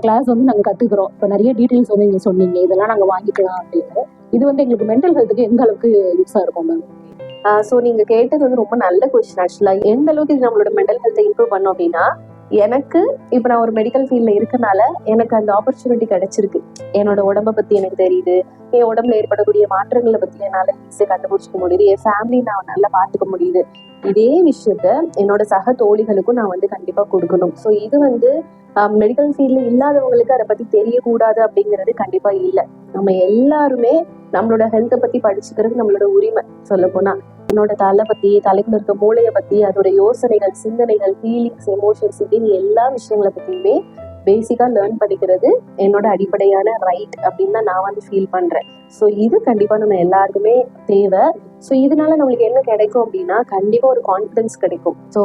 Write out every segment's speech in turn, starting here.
Class வந்து நாங்க கத்துக்கிறோம். இப்போ நிறைய டீடைல்ஸ் வந்து நீங்க சொன்னீங்க, இதெல்லாம் நாங்க வாங்கிக்கலாம் அப்படின்னு. இது வந்து எங்களுக்கு மென்டல் ஹெல்த்துக்கு எந்த அளவுக்கு யூஸா இருக்கும் மேம்? ஸோ நீங்க கேட்டது வந்து ரொம்ப நல்ல கொஸ்டின். ஆக்சுவலா எந்த அளவுக்கு இது நம்மளோட மென்டல் ஹெல்த்தை இம்ப்ரூவ் பண்ணோம் அப்படின்னா, எனக்கு இப்போ நான் ஒரு மெடிக்கல் ஃபீல்ட்ல இருக்கனால எனக்கு அந்த ஆப்பர்ச்சுனிட்டி கிடைச்சிருக்கு. என்னோட உடம்ப பத்தி எனக்கு தெரியுது, என் உடம்புல ஏற்படக்கூடிய மாற்றங்களை பத்தி என்னால ஈஸியா கண்டுபிடிச்சிக்க முடியுது, என் ஃபேமிலி நான் நல்லா பார்த்துக்க முடியுது. இதே விஷயத்த என்னோட சக தோழிகளுக்கும் நான் வந்து கண்டிப்பா கொடுக்கணும். ஸோ இது வந்து மெடிக்கல் ஃபீல்ட்ல இல்லாதவங்களுக்கு அதை பத்தி தெரியக்கூடாது அப்படிங்கிறது கண்டிப்பா இல்லை. நம்ம எல்லாருமே நம்மளோட ஹெல்த்தை பத்தி படிச்சுக்கிறது நம்மளோட உரிமை. சொல்ல போனா என்னோட தலை பத்தி, தலைக்குள்ள இருக்க மூளையை பத்தி, அதோட யோசனைகள், சிந்தனைகள், ஃபீலிங்ஸ், எமோஷன்ஸ் இப்படின்னு எல்லா விஷயங்களை பத்தியுமே பேசிக்கா லேர்ன் பண்ணிக்கிறது என்னோட அடிப்படையான ரைட் அப்படின்னு தான் நான் வந்து ஃபீல் பண்றேன். ஸோ இது கண்டிப்பா நம்ம எல்லாருக்குமே தேவை. ஸோ இதனால நம்மளுக்கு என்ன கிடைக்கும் அப்படின்னா, கண்டிப்பா ஒரு கான்ஃபிடன்ஸ் கிடைக்கும். ஸோ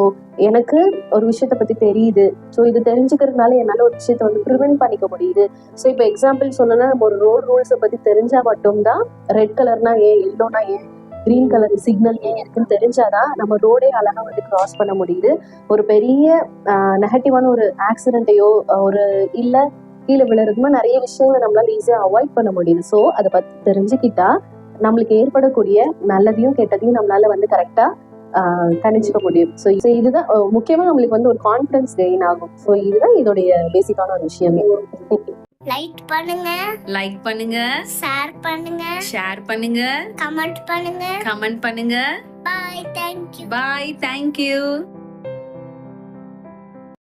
எனக்கு ஒரு விஷயத்த பத்தி தெரியுது, ஸோ இது தெரிஞ்சுக்கிறதுனால என்னால ஒரு விஷயத்த வந்து ப்ரிவென்ட் பண்ணிக்க முடியுது. ஸோ இப்போ எக்ஸாம்பிள் சொல்லணும்னா, நம்ம ஒரு ரோட் ரூல்ஸை பத்தி தெரிஞ்சா மட்டும்தான் ரெட் கலர்னா ஏன், எல்லோனா ஏன், கிரீன் கலர் சிக்னல் ஏன் இருக்குன்னு தெரிஞ்சாதான் நம்ம ரோடே அழகா வந்து கிராஸ் பண்ண முடியுது. ஒரு பெரிய நெகட்டிவான ஒரு ஆக்சிடென்ட்டையோ ஒரு இல்ல கீழே விழுறதுமா நிறைய விஷயங்களை நம்மளால ஈஸியா அவாய்ட் பண்ண முடியுது. ஸோ அதை பத்தி தெரிஞ்சுக்கிட்டா நம்மளுக்கு ஏற்படக்கூடிய நல்லதையும் கெட்டதையும் நம்மளால வந்து கரெக்டா கணிச்சுக்க முடியும். ஸோ இதுதான் முக்கியமா நம்மளுக்கு வந்து ஒரு கான்ஃபிடன்ஸ் கெயின் ஆகும். ஸோ இதுதான் இதோடைய பேசிக்கான ஒரு விஷயமே. லைக் பண்ணுங்க, லைக் பண்ணுங்க, ஷேர் பண்ணுங்க, ஷேர் பண்ணுங்க, கமெண்ட் பண்ணுங்க, கமெண்ட் பண்ணுங்க. Bye, thank you. Bye, thank you.